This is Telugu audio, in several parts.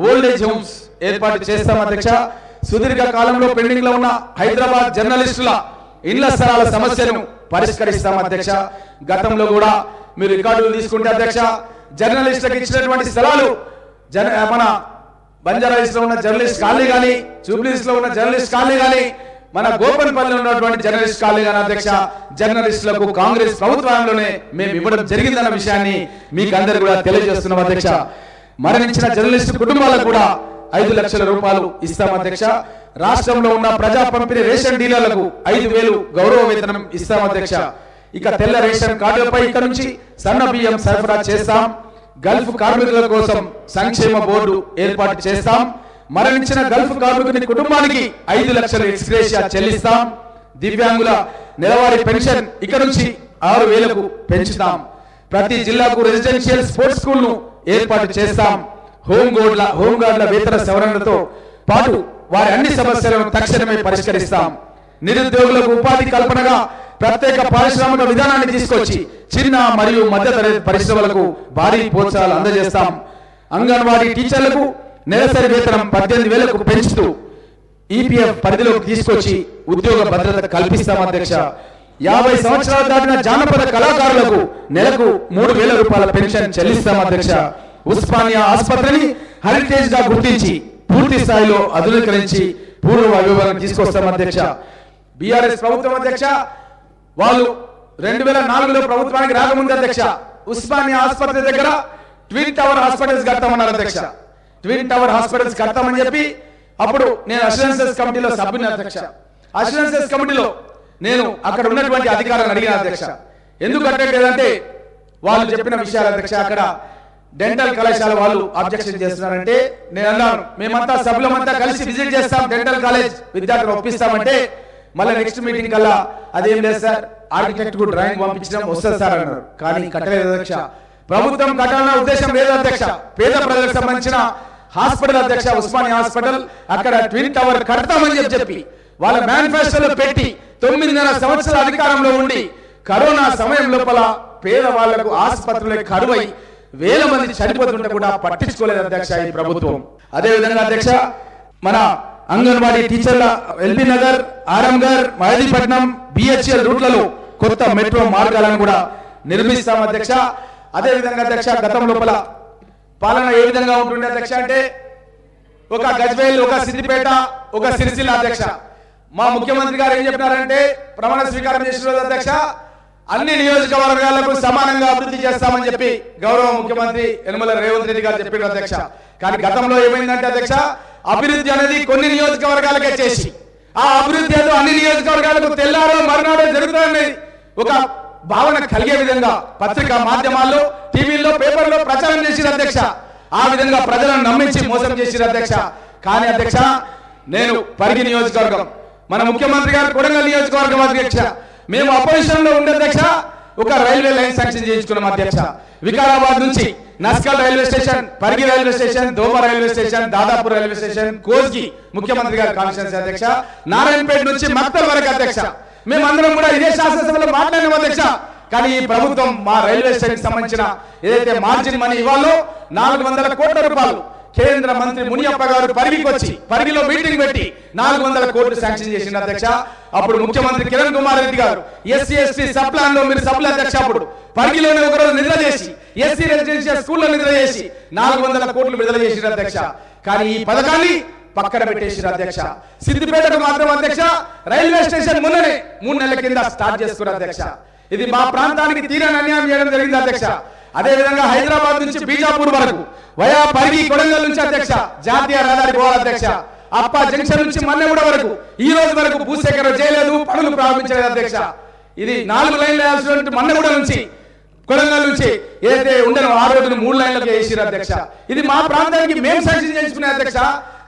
ఓల్డ్ ఏజ్ హోమ్స్ ఏర్పాటు చేస్తాం అధ్యక్ష. సుదీర్ఘ కాలంలో పెండింగ్ లో ఉన్న హైదరాబాద్ జర్నలిస్టుల ఇళ్ల స్థలాల సమస్యను పరిష్కరిస్తాం అధ్యక్ష. గతంలో కూడా మీరు రికార్డులు తీసుకుంటే అధ్యక్ష, జర్నలిస్టులకు ఇచ్చినటువంటి స్థలాలు మన బంజారాహిల్స్ లో ఉన్న జర్నలిస్ట్ కాలనీ కానీ, జూబ్లీహిల్స్ లో ఉన్న జర్నలిస్ట్ కాలనీ కానీ, మన గోపన్పల్లిలో ఉన్నటువంటి జర్నలిస్ట్ కాలనీ కానీ అధ్యక్ష, జర్నలిస్టులకు కాంగ్రెస్ ప్రభుత్వంలోనే మేము ఇవ్వడం జరిగిందన్న విషయాన్ని మీకు అందరు కూడా తెలియజేస్తున్నాం అధ్యక్ష. మరణించిన జర్నలిస్టు కుటుంబాలకు కూడా 5 లక్షల రూపాయలు ఇస్తాం అధ్యక్ష. రాష్ట్రంలో ఉన్న ప్రజా పంపిణీ రేషన్ డీలర్లకు 5,000 గౌరవ వేతనం ఇస్తాం అధ్యక్ష. ఇక తెల్ల రేషన్ కార్డులపై ఇక్కడ నుంచి సన్న బియ్యం సరఫరా చేస్తాం. గల్ఫ్ కార్మికుల కోసం సంక్షేమ బోర్డు ఏర్పాటు చేస్తాం. మరణించిన గల్ఫ్ కార్మికుని కుటుంబానికి 5 లక్షల ఎక్స్గ్రేషియా చెల్లిస్తాం. దివ్యాంగుల నెలవారీ పెన్షన్ ఇక్కడ నుంచి 6,000కు పెంచుతాం. ప్రతి జిల్లాకు రెసిడెన్షియల్ స్పోర్ట్స్ స్కూల్ ను ఏర్పాటు చేస్తాం. హోంగార్డుల వేతన సవరణలతో పాటు వారి అన్ని సమస్యలను తక్షణమే పరిష్కరిస్తాం. నిరుద్యోగులకు ఉపాధి కల్పనగా ప్రత్యేక పారిశ్రామిక విధానాన్ని తీసుకొచ్చి చిన్న మరియు మధ్యతరగతి పరిశ్రమలకు భారీ ప్రోత్సాహాలు అందజేస్తాం. అంగన్వాడీ టీచర్లకు నెలసరి వేతనం 18,000కు పెంచుతూ ఈపీఎఫ్ పరిధిలోకి తీసుకొచ్చి ఉద్యోగ భద్రత కల్పిస్తాం అధ్యక్ష. 50 సంవత్సరాలు దాటిన జానపద కళాకారులకు నెలకు 3,000 రూపాయల పెన్షన్ చెల్లిస్తాం అధ్యక్ష. ఉస్మానియా ఆసుపత్రిని హెరిటేజ్ గా గుర్తించి పూర్తి స్థాయిలో ఆధునీకరించి పూర్వ వైభవాన్ని తీసుకొస్తాం అధ్యక్ష. బీఆర్ఎస్ ప్రభుత్వం అధ్యక్ష, వాళ్ళు 2004లో ప్రభుత్వానికి రాకముందు అధ్యక్ష, ఉస్మానియా ఆసుపత్రి దగ్గర ట్విన్ టవర్ హాస్పిటల్స్ కడతామన్నారు అధ్యక్ష. ట్విన్ టవర్ హాస్పిటల్స్ కడతామని చెప్పి అప్పుడు నేను అష్యూరెన్సెస్ కమిటీలో సభ్యుని అధ్యక్ష. అష్యూరెన్సెస్ కమిటీలో నేను అక్కడ ఉన్నటువంటి అధికారులను అడిగిన అధ్యక్ష, ఎందుకు కట్టలేదంటే వాళ్ళు చెప్పిన విషయాలు అధ్యక్ష. అక్కడ డెంటల్ కళాశాల వాళ్ళు అబ్జెక్షన్ చేస్తున్నారంటే నేను అన్నాను, మేమంతా సభ్యులమంతా కలిసి విజిట్ చేస్తాం, డెంటల్ కాలేజ్ విద్యార్థులు ఒప్పిస్తామంటే మళ్ళీ నెక్స్ట్ మీటింగ్ కల్లా అదేం లేదు సార్, ఆర్కిటెక్ట్ కు డ్రాయింగ్ పంపించడం వస్తుంది సార్ అన్నారు. కానీ కట్టలేదు అధ్యక్ష. ప్రభుత్వం కట్టాలన్న ఉద్దేశం లేదు అధ్యక్ష. పేద ప్రజలకు సంబంధించిన హాస్పిటల్ అధ్యక్ష, ఉస్మానియా హాస్పిటల్, అక్కడ ట్విన్ టవర్ కడతామని చెప్పి వాళ్ళ మేనిఫెస్టోలో పెట్టి 9.5 సంవత్సరాల అధికారంలో ఉండి కరోనా సమయం లోపల పేదవాళ్లకు ఆసుపత్రులే కరువై 1000 మంది చనిపోతుంటే కూడా పట్టించుకోలేదు అధ్యక్ష ఈ ప్రభుత్వం. అదే విధంగా అధ్యక్ష, మన అంగన్వాడీ టీచర్ల ఎల్బీ నగర్, ఆరంగర్, మహదీపట్నం, బిహెచ్ఎల్ రూట్లలో కొత్త మెట్రో మార్గాలను కూడా నిర్మిస్తాం అధ్యక్ష. అదే విధంగా అధ్యక్ష, గతం లోపల పాలన ఏ విధంగా ఉంటుండే అధ్యక్ష అంటే ఒక గజ్వేల్, ఒక సిద్దిపేట, ఒక సిరిసిల్ల అధ్యక్ష. మా ముఖ్యమంత్రి గారు ఏం చెప్పినారంటే ప్రమాణ స్వీకారం చేసిన రోజు అధ్యక్ష, అన్ని నియోజకవర్గాలకు సమానంగా అభివృద్ధి చేస్తామని చెప్పి గౌరవ ముఖ్యమంత్రి యనమల రేవంత్ రెడ్డి గారు చెప్పారు అధ్యక్ష. కానీ గతంలో ఏమైందంటే అధ్యక్ష, అభివృద్ధి అనేది కొన్ని నియోజకవర్గాలకే చేసి ఆ అభివృద్ధి ఏదో అన్ని నియోజకవర్గాలకు తెల్లారో మర్నాడో జరుగుతుందని ఒక భావన కలిగే విధంగా పత్రికా మాధ్యమాల్లో, టీవీల్లో, పేపర్లో ప్రచారం చేసిన అధ్యక్ష. ఆ విధంగా ప్రజలను నమ్మించి మోసం చేసిన అధ్యక్ష. కానీ అధ్యక్ష, నేను పరిగి నియోజకవర్గం, మన ముఖ్యమంత్రి గారు కొడంగల్ నియోజకవర్గం అధ్యక్ష, మేము అపోజిషన్ లో ఉండే అధ్యక్ష ఒక రైల్వే లైన్ శాంక్షన్ చేయించుకున్నాం అధ్యక్ష. వికారాబాద్ నుంచి Naskal railway station, Parigi railway station, Doma railway station, Dadapur railway station, Kosgi ముఖ్యమంత్రి గారి కాన్స్టిట్యూన్సీ అధ్యక్ష, నారాయణపేట నుంచి మక్తల్ వరకు అధ్యక్ష. మేమందరం కూడా ఇదే శాసనసభలో మాట్లాడినాం అధ్యక్ష. కానీ ఈ ప్రభుత్వం మా రైల్వే స్టేషన్ సంబంధించిన ఏదైతే మార్జిన్ మనీ ఇవ్వాలో 400 కోట్ల రూపాయలు కేంద్ర మంత్రి మునియప్ప గారు పరిగికి వచ్చి పరిగిలో మీటింగ్ పెట్టి 400 కోట్లు శాంక్షన్ చేసిన అధ్యక్ష. అప్పుడు ముఖ్యమంత్రి కిరణ్ కుమార్ రెడ్డి గారు ఎస్సీ ఎస్టీ సబ్ ప్లాన్ లో మీరు సభ్యుల అధ్యక్ష అప్పుడు పరిగిలోనే ఒకరోజు నిద్ర చేసి ఎస్సీ రెసిడెన్షియల్ స్కూల్లో నిద్ర చేసి 400 కోట్లు విడుదల చేసిన అధ్యక్ష. కానీ ఈ పథకాన్ని పక్కన పెట్టేసిన అధ్యక్ష. సిద్దిపేటకు మాత్రం అధ్యక్ష రైల్వే స్టేషన్ మొన్ననే 3 నెలల కింద స్టార్ట్ చేసుకున్నారు అధ్యక్ష. ఇది మా ప్రాంతానికి తీరని అన్యాయం చేయడం జరిగింది అధ్యక్ష. అదే విధంగా హైదరాబాద్ నుంచి బీజాపూర్ వరకు వయా పరిగి కొడంగల్ నుంచి అధ్యక్ష జాతీయ రహదారి పోవాలి అధ్యక్ష. అప్ప జంక్షన్ నుంచి మన్నెగూడ వరకు ఈ రోజు వరకు భూసేకరణ చేయలేదు, పనులు ప్రారంభించలేదు అధ్యక్ష. ఇది 4 లైన్లు వేయాల్సినటువంటి మన్నెగూడ నుంచి కొడంగల్ నుంచి ఏదైతే ఉండేనో ఆ రోజును 3 లైన్లకు వేసిరు అధ్యక్ష. ఇది మా ప్రాంతానికి మేము శాంక్షన్ చేసుకునే అధ్యక్ష.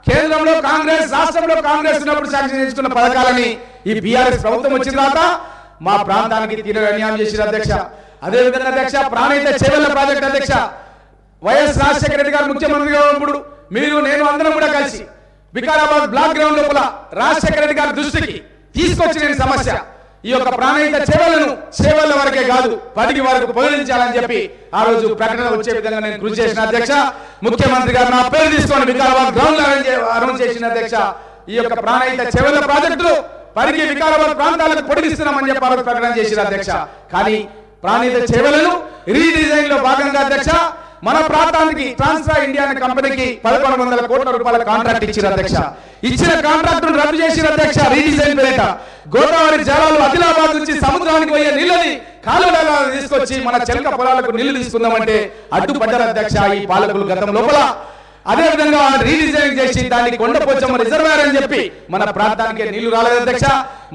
కేంద్రంలో కాంగ్రెస్, రాష్ట్రంలో కాంగ్రెస్ ఉన్నప్పుడు శాంక్షన్ చేసుకున్న పథకాలని ఈ బీఆర్ఎస్ ప్రభుత్వం వచ్చిన తర్వాత మా ప్రాంతానికి తీరని అన్యాయం చేసిన అధ్యక్ష. అదే విధంగా అధ్యక్ష, ప్రాణహిత చేవెళ్ల ప్రాజెక్ట్ అధ్యక్ష, వైఎస్ రాజశేఖర రెడ్డి గారు ముఖ్యమంత్రిగా ఉన్నప్పుడు మీరు నేను అందరం కూడా కలిసి వికారాబాద్ బ్లాక్ గ్రౌండ్ లోపల రాజశేఖర రెడ్డి గారి దృష్టికి తీసుకొచ్చిన సమస్య ఈ యొక్క ప్రాణహిత సేవల వరకే కాదు 10 వరకు పొగిడించాలని చెప్పి ఆ రోజు ప్రకటన వచ్చే విధంగా నేను కృషి చేసిన అధ్యక్ష. ముఖ్యమంత్రి గారు నా పేరు తీసుకొని వికారాబాద్ గ్రౌండ్ అరేంజ్ చేసిన అధ్యక్ష. ఈ యొక్క ప్రాణహిత సేవల ప్రాజెక్టులు పరిగి వికారాబాద్ ప్రాంతాలకు పొడిగిస్తున్నామని చెప్పి ఆ రోజు ప్రకటన చేసిన అధ్యక్ష. కానీ ప్రాణహిత సేవలను రీడిజైన్ లో భాగంగా అధ్యక్ష మన ప్రాంతానికి ట్రాన్స్ఫర్ ఇండియా అనే కంపెనీకి 1100 కోట్ల రూపాయల కాంట్రాక్ట్ ఇచ్చిన అధ్యక్ష. ఇచ్చిన కాంట్రాక్ట్ రద్దు చేసిన అధ్యక్ష. రీడిజైన్ పేరిట గోదావరి జలాలు ఆదిలాబాద్ నుంచి సముద్రానికి పోయే నీళ్ళని కాలువలలో తీసుకొచ్చి మన చెలక పొలాలకు నీళ్లు తీసుకుందామంటే అడ్డుపడ్డారు అధ్యక్ష ఈ పాలకులు గతం లోపల. అదే విధంగా రీడిజైన్ చేసి దాన్ని కొండపోచమ్మ రిజర్వాయర్ అని చెప్పి మన ప్రాంతానికి నీళ్లు రాలేదు అధ్యక్ష.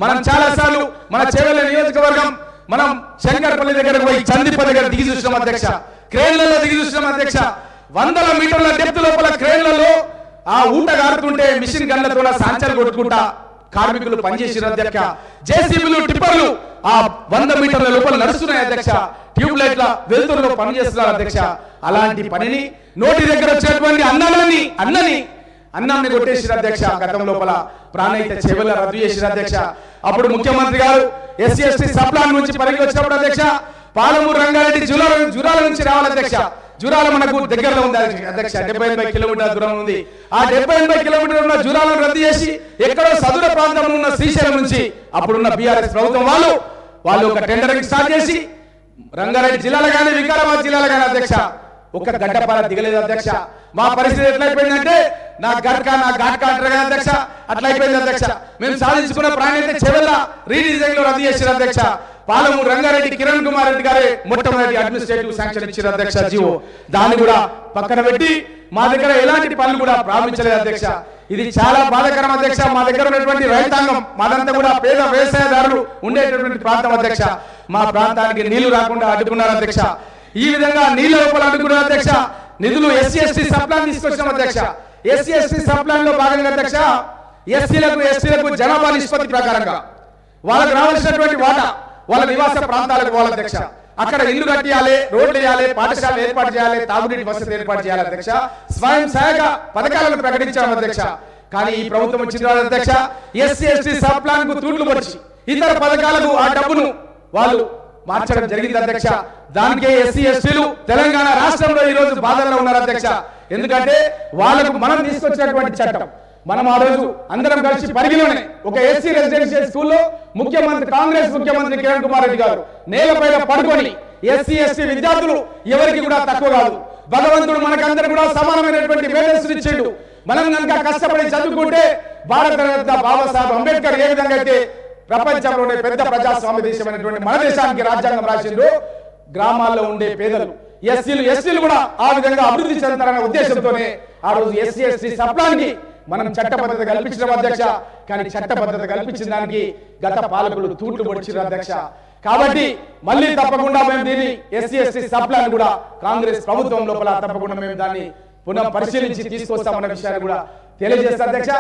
మనం చాలా సార్లు మన చేవెళ్ళ నియోజకవర్గం మనం శంకర్పల్లి దగ్గరకు పోయి చందిప్ప దగ్గర దిగి చూసినాం అధ్యక్ష. క్రేన్లలో దిగి చూసినాం అధ్యక్ష. 100 మీటర్ల డెప్త్ లోపల క్రేన్లలో ఆ ఊట గారుతుంటే మిషన్ గన్లతో సాంచలు కొట్టుకుంటా కార్మికులు పనిచేసిన అధ్యక్ష. జేసీబీలు టిప్పర్లు ఆ 100 మీటర్ల లోపల నడుస్తున్నాయి అధ్యక్ష. ట్యూబ్ లైట్ల వెలుతురులో పనిచేస్తున్నారు అధ్యక్ష. అలాంటి పనిని నోటి దగ్గర వచ్చినటువంటి అన్నాన్ని కొట్టేసిన అధ్యక్ష. గతం లోపల ప్రాణహిత సేవల రద్దు చేసిన అధ్యక్ష. అప్పుడు ముఖ్యమంత్రి గారు SC/ST సప్లాన్ నుంచి పరిగి వచ్చినప్పుడు అధ్యక్ష పాలమూరు రంగారెడ్డి జురాల నుంచి రావాలి అధ్యక్ష. జురాల మనకు దగ్గరలో ఉంది అధ్యక్ష. 70-80 కిలోమీటర్ల దూరం ఉంది. ఆ 70-80 కిలోమీటర్ల ఉన్న జురాలను రద్దు చేసి ఎక్కడో సదుర ప్రాంతంలో ఉన్న శ్రీశైలం నుంచి అప్పుడున్న బీఆర్ఎస్ ప్రభుత్వం వాళ్ళు ఒక టెండరింగ్ స్టార్ట్ చేసి రంగారెడ్డి జిల్లాలో కానీ వికారాబాద్ జిల్లాలో కానీ అధ్యక్ష ఒక గడ్డపాల దిగలేదు అధ్యక్ష. మా పరిస్థితి ఎట్లయిపోయిందంటే నా ఘాట్కా అంటారు కదా అధ్యక్ష, అట్లా అయిపోయింది అధ్యక్ష. మేము సాధించుకున్న ప్రాణహిత సేవల రీడిజైన్ లో రద్దు చేసిన అధ్యక్ష. పాలమూరు రంగారెడ్డి కిరణ్ కుమార్ రెడ్డి గారే మొట్టమొదటి అడ్మినిస్ట్రేటివ్ శాంక్షన్ ఇచ్చిన అధ్యక్ష జీవో. దాన్ని కూడా పక్కన పెట్టి మా దగ్గర ఎలాంటి పనులు కూడా ప్రారంభించలేదు అధ్యక్ష. ఇది చాలా బాధాకరం అధ్యక్ష. మా దగ్గర ఉన్నటువంటి రైతాంగం మాదంతా కూడా పేద వ్యవసాయదారులు ఉండేటటువంటి ప్రాంతం అధ్యక్ష. మా ప్రాంతానికి నీళ్లు రాకుండా అడ్డుకున్నారు అధ్యక్ష. ఈ విధంగా నీళ్ల లోపల అడ్డుకున్నారు అధ్యక్ష. నిధులు SC/ST సప్లాన్ తీసుకొచ్చాం అధ్యక్ష. SC/ST సప్లాన్ లో భాగంగా అధ్యక్ష ఎస్సీలకు జనాభా నిష్పత్తి ప్రకారంగా వాళ్ళకి రావాల్సినటువంటి వాటా వాళ్ళ నివాస ప్రాంతాలకు పోవాలి అధ్యక్ష. అక్కడ ఇల్లు కట్టియాలి, రోడ్లు వేయాలి, పాఠశాలలు ఏర్పాటు చేయాలి, తాగునీటి వసతి ఏర్పాటు చేయాలి అధ్యక్ష. స్వయం సహాయక పథకాలను ప్రకటించాం అధ్యక్ష. కానీ ఈ ప్రభుత్వం వచ్చిన అధ్యక్ష SC/ST సప్లాన్ కు తూట్లు వచ్చి ఇతర పథకాలకు ఆ డబ్బును వాళ్ళు మార్చడం జరిగింది అధ్యక్ష. దానికే SC/STలు తెలంగాణ రాష్ట్రంలో ఈ రోజు బాధల్లో ఉన్నారు అధ్యక్ష. ఎందుకంటే వాళ్ళకు మనం తీసుకొచ్చినటువంటి చట్టం మనం ఆ రోజు అందరం కలిసి పరిగిలోనే ఒక SC రెసిడెన్షియల్ స్కూల్లో కాంగ్రెస్ ముఖ్యమంత్రి కిరణ్ కుమార్ రెడ్డి గారు నేలపైన పడుకొని SC/ST విద్యార్థులు ఎవరికి కూడా తక్కువ కాదు, భగవంతుడు మనకందరూ కూడా సమానమైనటువంటి మేధస్సులు ఇచ్చిండు. మనం కనుక కష్టపడి చదువుకుంటే భారతరత్న బాబాసాహెబ్ అంబేద్కర్ ఏ విధంగా అయితే ప్రపంచంలోనే పెద్ద ప్రజాస్వామ్య దేశమైనటువంటి మన దేశానికి రాజ్యాంగం రాసిండు, గ్రామాల్లో ఉండే పేదలు SCలు కూడా ఆ విధంగా అభివృద్ధి చెందుతారనే ఉద్దేశంతోనే ఆ రోజు SC/ST సప్లాన్కి మనం చట్టబద్ధత కల్పించిన అధ్యక్ష. కానీ చట్టబద్ధత కల్పించిన దానికి గత పాలకులు తూట్లు పొడిచారు అధ్యక్ష. కాబట్టి మళ్ళీ తప్పకుండా మేము దీన్ని SC/ST సప్లాన్ కూడా కాంగ్రెస్ ప్రభుత్వం లోపల తప్పకుండా మేము దాన్ని పునః పరిశీలించి తీసుకొస్తామన్న విషయాన్ని కూడా తెలియజేస్తారు అధ్యక్ష.